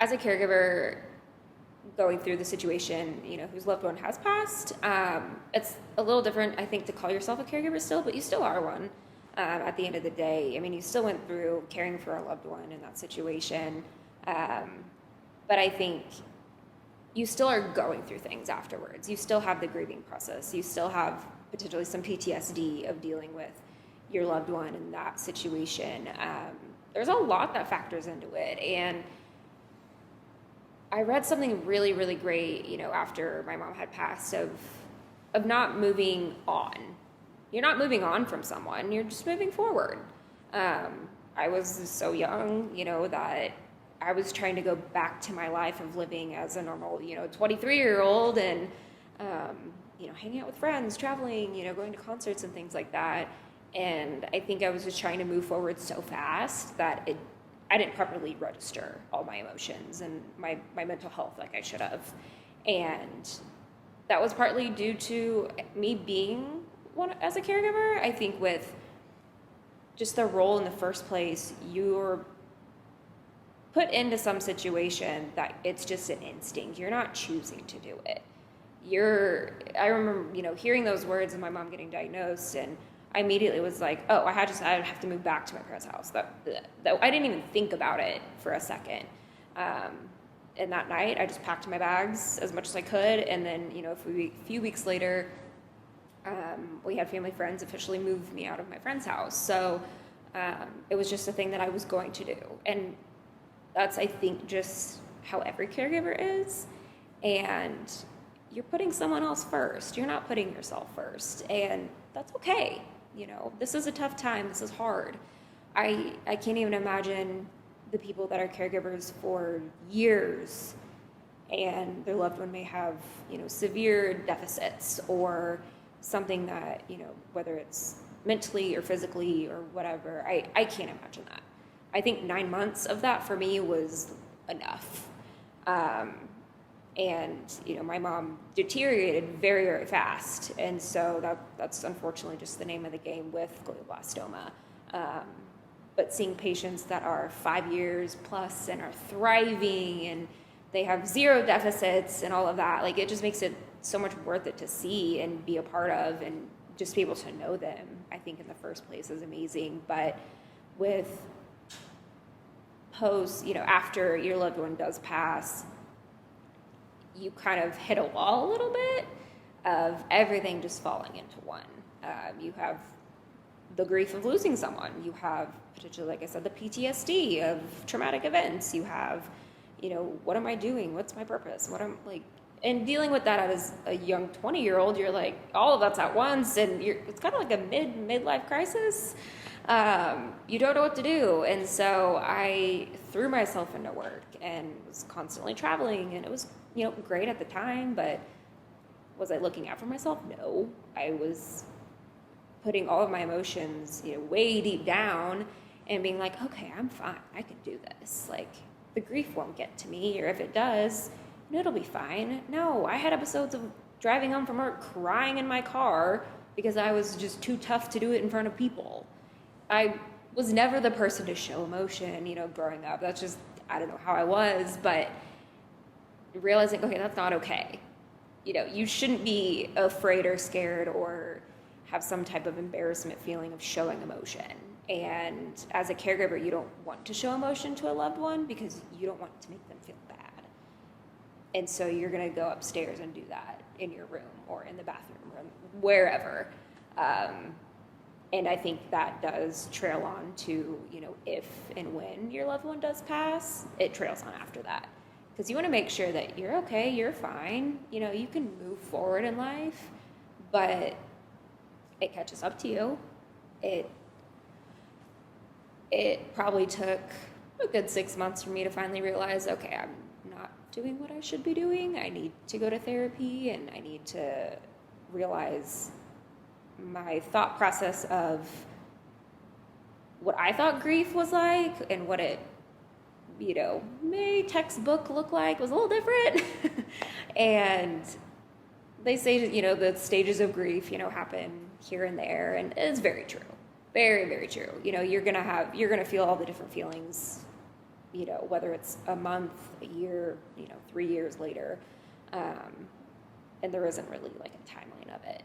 as a caregiver going through the situation, whose loved one has passed, it's a little different, I think, to call yourself a caregiver still, but you still are one. At the end of the day, I mean, you still went through caring for a loved one in that situation. But I think you still are going through things afterwards. You still have the grieving process. You still have potentially some PTSD of dealing with your loved one in that situation. There's a lot that factors into it. And I read something really, really great, after my mom had passed of not moving on. You're not moving on from someone. You're just moving forward. I was so young, that I was trying to go back to my life of living as a normal, 23-year-old and, hanging out with friends, traveling, going to concerts and things like that. And I think I was just trying to move forward so fast that I didn't properly register all my emotions and my mental health like I should have. And that was partly due to me being one as a caregiver. I think with just the role in the first place, you're put into some situation that it's just an instinct. You're not choosing to do it. I remember, hearing those words of my mom getting diagnosed, and I immediately was like, oh, I'd have to move back to my parents' house. That I didn't even think about it for a second. And that night, I just packed my bags as much as I could, and then, a few weeks later, we had family friends officially move me out of my friend's house. So it was just a thing that I was going to do. And that's, I think, just how every caregiver is. And you're putting someone else first. You're not putting yourself first. And that's okay. This is a tough time. This is hard. I can't even imagine the people that are caregivers for years and their loved one may have, severe deficits or something that, whether it's mentally or physically or whatever. I can't imagine that. I think 9 months of that for me was enough. And, my mom deteriorated very, very fast. And so that's unfortunately just the name of the game with glioblastoma. But seeing patients that are 5 years plus and are thriving and they have zero deficits and all of that, like it just makes it so much worth it to see and be a part of and just be able to know them, I think in the first place is amazing. But with after your loved one does pass, you kind of hit a wall a little bit of everything just falling into one. You have the grief of losing someone. You have potentially, like I said, the PTSD of traumatic events. You have, what am I doing? What's my purpose? And dealing with that as a young 20-year-old, you're like, all of that's at once, and it's kind of like a midlife crisis. You don't know what to do. And so I threw myself into work and was constantly traveling, and it was, great at the time, but was I looking out for myself? No. I was putting all of my emotions, way deep down and being like, okay, I'm fine. I can do this. Like, the grief won't get to me, or if it does, it'll be fine. No, I had episodes of driving home from work crying in my car because I was just too tough to do it in front of people. I was never the person to show emotion, growing up. That's just, I don't know how I was, but realizing, okay, that's not okay. You shouldn't be afraid or scared or have some type of embarrassment feeling of showing emotion. And as a caregiver, you don't want to show emotion to a loved one because you don't want to make them feel bad. And so you're going to go upstairs and do that in your room or in the bathroom or wherever. And I think that does trail on to, if and when your loved one does pass, it trails on after that. Because you want to make sure that you're okay, you're fine, you can move forward in life, but it catches up to you. It probably took a good 6 months for me to finally realize, okay, I'm not doing what I should be doing. I need to go to therapy, and I need to realize my thought process of what I thought grief was like and what it, may textbook look like was a little different. And they say, the stages of grief, happen here and there, and it's very true. Very, very true. You're gonna feel all the different feelings you know, whether it's a month, a year, you know, 3 years later. And there isn't really like a timeline of it.